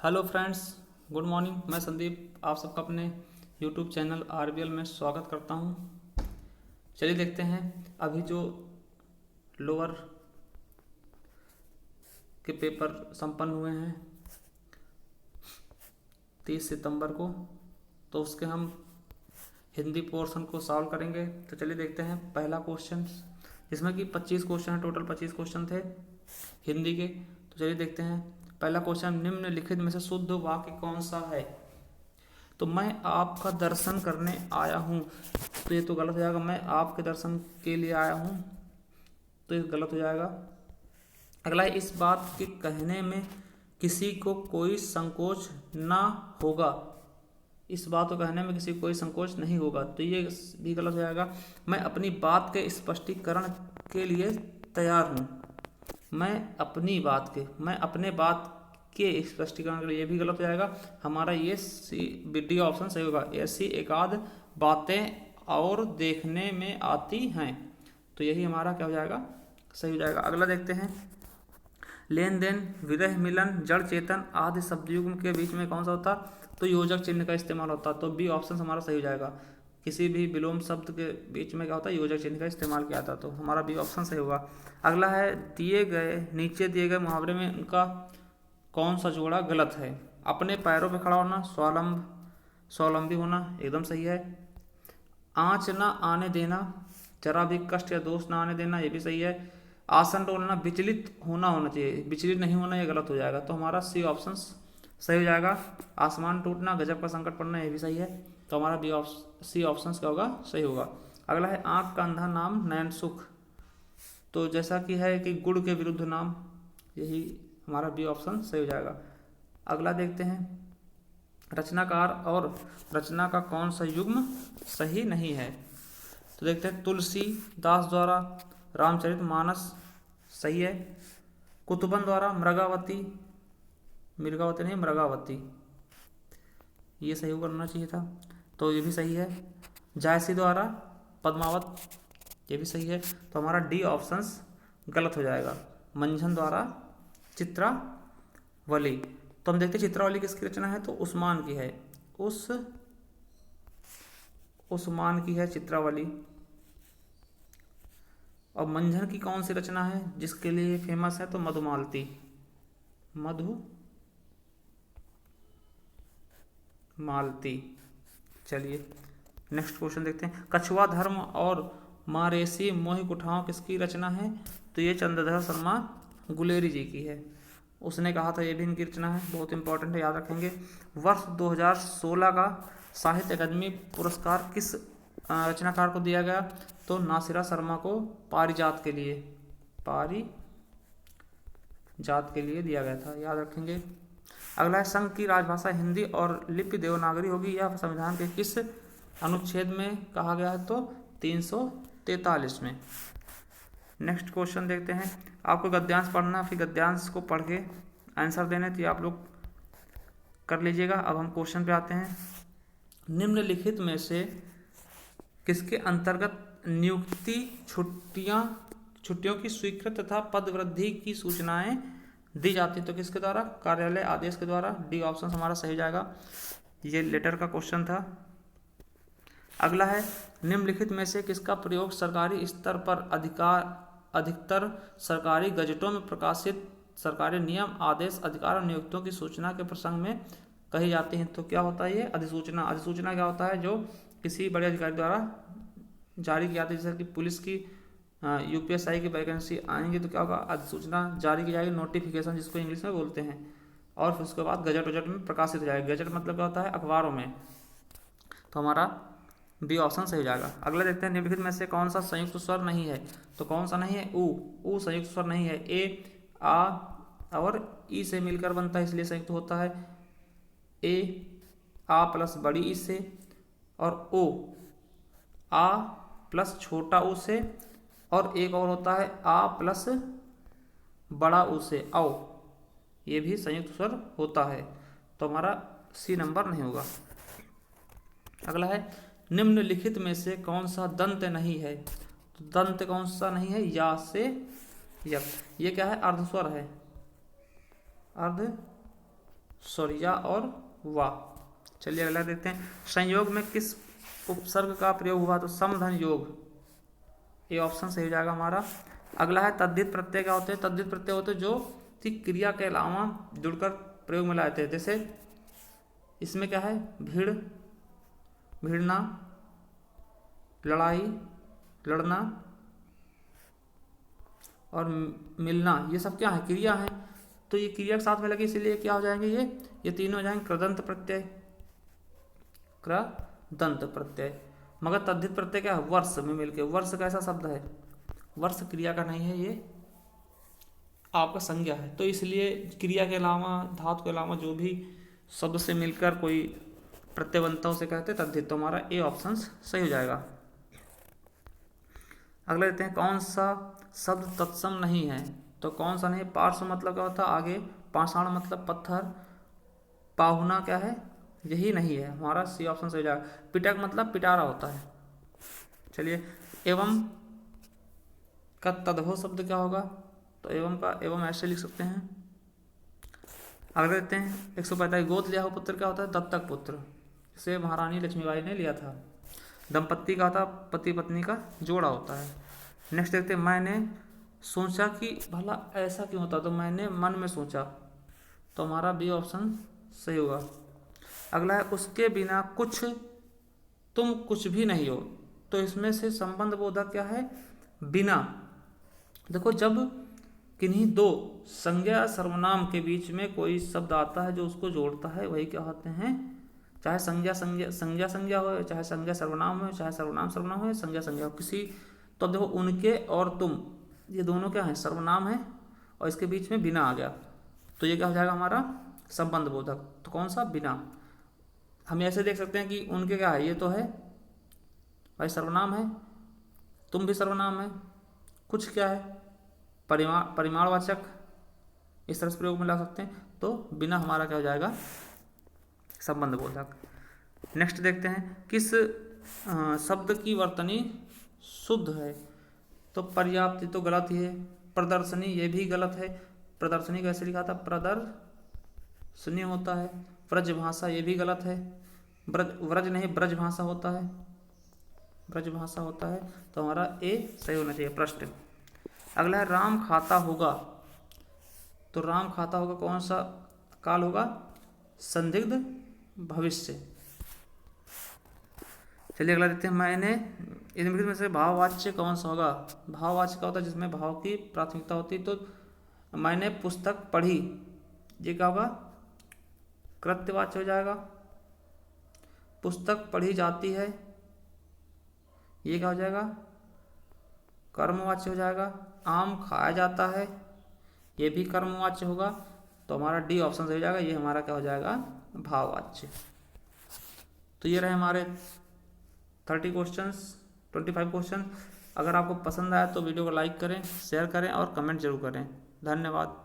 Hello friends, good morning. मैं संदीप आप सबका अपने यूट्यूब चैनल आरबीएल में स्वागत करता हूं। चलिए देखते हैं अभी जो लोअर के पेपर संपन्न हुए हैं 30 सितंबर को, तो उसके हम हिंदी पोर्शन को सॉल्व करेंगे। तो चलिए देखते हैं पहला क्वेश्चन, जिसमें कि 25 क्वेश्चन है, टोटल 25 क्वेश्चन थे हिंदी के। तो चलिए देखते हैं पहला क्वेश्चन, निम्नलिखित में से शुद्ध वाक्य कौन सा है। तो मैं आपका दर्शन करने आया हूँ, तो ये तो गलत हो जाएगा। मैं आपके दर्शन के लिए आया हूँ, तो ये गलत हो जाएगा। अगला है, इस बात के कहने में किसी को कोई संकोच ना होगा। इस बात को कहने में किसी को कोई संकोच नहीं होगा, तो ये भी गलत हो जाएगा। मैं अपनी बात के स्पष्टीकरण के लिए तैयार हूँ। मैं अपने बात के स्पष्टीकरण के लिए, ये भी गलत हो जाएगा। हमारा ये डी ऑप्शन सही होगा। ऐसी एकाध बातें और देखने में आती हैं, तो यही हमारा क्या हो जाएगा, सही हो जाएगा। अगला देखते हैं, लेन देन, विरह, मिलन, जड़ चेतन आदि शब्दयुग्म के बीच में कौन सा होता, तो योजक चिन्ह का इस्तेमाल होता, तो बी ऑप्शन हमारा सही हो जाएगा। किसी भी विलोम शब्द के बीच में क्या होता है, योजक चिन्ह का इस्तेमाल किया जाता, तो हमारा बी ऑप्शन सही होगा। अगला है, नीचे दिए गए मुहावरे में उनका कौन सा जोड़ा गलत है। अपने पैरों पर खड़ा होना, स्वावलंबी होना, एकदम सही है। आँच ना आने देना, जरा भी कष्ट या दोष ना आने देना, ये भी सही है। आसन डोलना, विचलित होना चाहिए, विचलित नहीं होना, ये गलत हो जाएगा, तो हमारा सी ऑप्शन सही हो जाएगा। आसमान टूटना, गजब का संकट पड़ना, ये भी सही है, तो हमारा सी ऑप्शन क्या होगा, सही होगा। अगला है, आँख का अंधा नाम नयन सुख, तो जैसा कि है कि गुड़ के विरुद्ध नाम, यही हमारा बी ऑप्शन सही हो जाएगा। अगला देखते हैं, रचनाकार और रचना का कौन सा युग्म सही नहीं है। तो देखते हैं, तुलसीदास द्वारा रामचरितमानस सही है। कुतुबन द्वारा मृगावती नहीं, मृगावती, ये सही करना चाहिए था, तो ये भी सही है। जायसी द्वारा पद्मावत, ये भी सही है, तो हमारा डी ऑप्शंस गलत हो जाएगा। मंझन द्वारा चित्रावली, तो हम देखते हैं चित्रावली किसकी रचना है, तो उस्मान की है, उस्मान की है चित्रावली। और मंझन की कौन सी रचना है जिसके लिए फेमस है, तो मधुमालती, चलिए नेक्स्ट क्वेश्चन देखते हैं, कछुआ धर्म और मारेसी मोहि कुठाओं किसकी रचना है, तो ये चंद्रधर शर्मा गुलेरी जी की है। उसने कहा था, ये भी इनकी रचना है, बहुत इंपॉर्टेंट है, याद रखेंगे। वर्ष 2016 का साहित्य अकादमी पुरस्कार किस रचनाकार को दिया गया, तो नासिरा शर्मा को पारिजात के लिए दिया गया था, याद रखेंगे। अगला है, संघ की राजभाषा हिंदी और लिपि देवनागरी होगी, यह संविधान के किस अनुच्छेद में कहा गया है, तो 343 में। नेक्स्ट क्वेश्चन देखते हैं, आपको गद्यांश पढ़ना, फिर गद्यांश को पढ़ के आंसर देने, तो आप लोग कर लीजिएगा। अब हम क्वेश्चन पे आते हैं, निम्नलिखित में से किसके अंतर्गत नियुक्ति, छुट्टियों की स्वीकृत तथा पदवृद्धि की सूचनाएं दी जाती, तो किसके द्वारा, कार्यालय आदेश के द्वारा, डी ऑप्शन हमारा सही हो जाएगा। ये लेटर का क्वेश्चन था। अगला है, निम्नलिखित में से किसका प्रयोग सरकारी स्तर पर अधिकतर सरकारी गजटों में प्रकाशित सरकारी नियम, आदेश, अधिकार और नियुक्तियों की सूचना के प्रसंग में कही जाती हैं, तो क्या होता है ये, अधिसूचना क्या होता है, जो किसी बड़े अधिकारी द्वारा जारी की जाती है। जैसे कि पुलिस की यूपीएसआई की वैकेंसी आएंगी, तो क्या होगा, अधिसूचना जारी की जाएगी, नोटिफिकेशन जिसको इंग्लिश में बोलते हैं, और फिर उसके बाद गजट में प्रकाशित हो जाएगा। गजट मतलब क्या होता है, अखबारों में, तो हमारा बी ऑप्शन सही हो जाएगा। अगला देखते हैं, निम्नलिखित में से कौन सा संयुक्त स्वर नहीं है, तो कौन सा नहीं है, ऊ संयुक्त स्वर नहीं है। ए आ और ई से मिलकर बनता है, इसलिए संयुक्त होता है। ए आ प्लस बड़ी ई से, और ओ आ प्लस छोटा ऊ से, और एक और होता है आ प्लस बड़ा ऊ से, औ, ये भी संयुक्त स्वर होता है, तो हमारा सी नंबर नहीं होगा। अगला है, निम्नलिखित में से कौन सा दंत नहीं है, तो दंत कौन सा नहीं है, या से यक, ये क्या है, अर्धस्वर है, अर्ध सॉरी या और वा। चलिए अगला देखते हैं, संयोग में किस उपसर्ग का प्रयोग हुआ? तो समधन योग, ये ऑप्शन सही हो जाएगा हमारा। अगला है तद्धित प्रत्यय क्या होते हैं? तद्धित प्रत्यय होते हैं जो कि क्रिया के अलावा जुड़कर प्रयोग में लाए थे। जैसे इसमें क्या है, भीड़, भिड़ना, लड़ाई, लड़ना और मिलना, ये सब क्या है, क्रिया है। तो ये क्रिया के साथ में लगे, इसीलिए क्या हो जाएंगे, ये तीनों हो जाएंगे कृदंत प्रत्यय, कृदंत प्रत्यय। मगर तद्धित प्रत्यय क्या है, वर्ष में मिलके। वर्ष कैसा शब्द है, वर्ष क्रिया का नहीं है, ये आपका संज्ञा है। तो इसलिए क्रिया के अलावा, धातु के अलावा जो भी शब्द से मिलकर कोई प्रत्यय बनता है उसे कहते हैं तद्धित। तो हमारा ए ऑप्शन सही हो जाएगा। अगला लेते हैं, कौन सा शब्द तत्सम नहीं है? तो कौन सा नहीं? पार्श्व मतलब क्या होता है, आगे, पाषाण मतलब पत्थर, पाहुना क्या है, यही नहीं है, हमारा सी ऑप्शन सही हो जाएगा। पिटक मतलब पिटारा होता है। चलिए, एवं का तद्भव शब्द क्या होगा? तो एवं का एवं ऐसे लिख सकते हैं। अगले देते हैं 145, गोद लिया हुआ पुत्र क्या होता है? दत्तक पुत्र, जिसे महारानी लक्ष्मीबाई ने लिया था। दंपत्ति का था, पति पत्नी का जोड़ा होता है। नेक्स्ट देखते हैं, मैंने सोचा कि भला ऐसा क्यों होता? तो मैंने मन में सोचा, तो हमारा बी ऑप्शन सही होगा। अगला है, उसके बिना कुछ तुम कुछ भी नहीं हो। तो इसमें से संबंध बोधक क्या है? बिना। देखो, जब किन्हीं दो संज्ञा सर्वनाम के बीच में कोई शब्द आता है जो उसको जोड़ता है, वही क्या होते हैं, चाहे संज्ञा हो, चाहे संज्ञा सर्वनाम हो, चाहे सर्वनाम सर्वनाम हो, संज्ञा संज्ञा हो, किसी। तो देखो, उनके और तुम, ये दोनों क्या है, सर्वनाम है, और इसके बीच में बिना आ गया, तो ये क्या हो जाएगा हमारा संबंध बोधक। तो कौन सा? बिना। हम ऐसे देख सकते हैं कि उनके क्या है, ये तो है भाई सर्वनाम है, तुम भी सर्वनाम है, कुछ क्या है, परिमाणवाचक, इस तरह से प्रयोग में ला सकते हैं। तो बिना हमारा क्या हो जाएगा, संबंध बोधक। नेक्स्ट देखते हैं, किस शब्द की वर्तनी शुद्ध है? तो पर्याप्त तो गलत ही है, प्रदर्शनी ये भी गलत है, प्रदर्शनी कैसे लिखा था, प्रदर्शनी होता है। ब्रज भाषा ये भी गलत है, व्रज नहीं ब्रज भाषा होता है, ब्रज भाषा होता है। तो हमारा ए सही होना चाहिए, प्रश्न। अगला है, राम खाता होगा। तो राम खाता होगा कौन सा काल होगा? संदिग्ध भविष्य। चलिए अगला देखते हैं, मैंने इनमें में से भाववाच्य कौन सा होगा? भाववाच्य का होता है जिसमें भाव की प्राथमिकता होती है। तो मैंने पुस्तक पढ़ी, ये क्या होगा? कृत्यवाच्य हो जाएगा। पुस्तक पढ़ी जाती है, ये क्या हो जाएगा? कर्मवाच्य हो जाएगा। आम खाया जाता है, ये भी कर्मवाच्य होगा। तो हमारा डी ऑप्शन सही हो जाएगा, ये हमारा क्या हो जाएगा? भाववाच्य। तो ये रहे हमारे 30 क्वेश्चंस, 25 क्वेश्चन। अगर आपको पसंद आया तो वीडियो को लाइक करें, शेयर करें और कमेंट जरूर करें। धन्यवाद।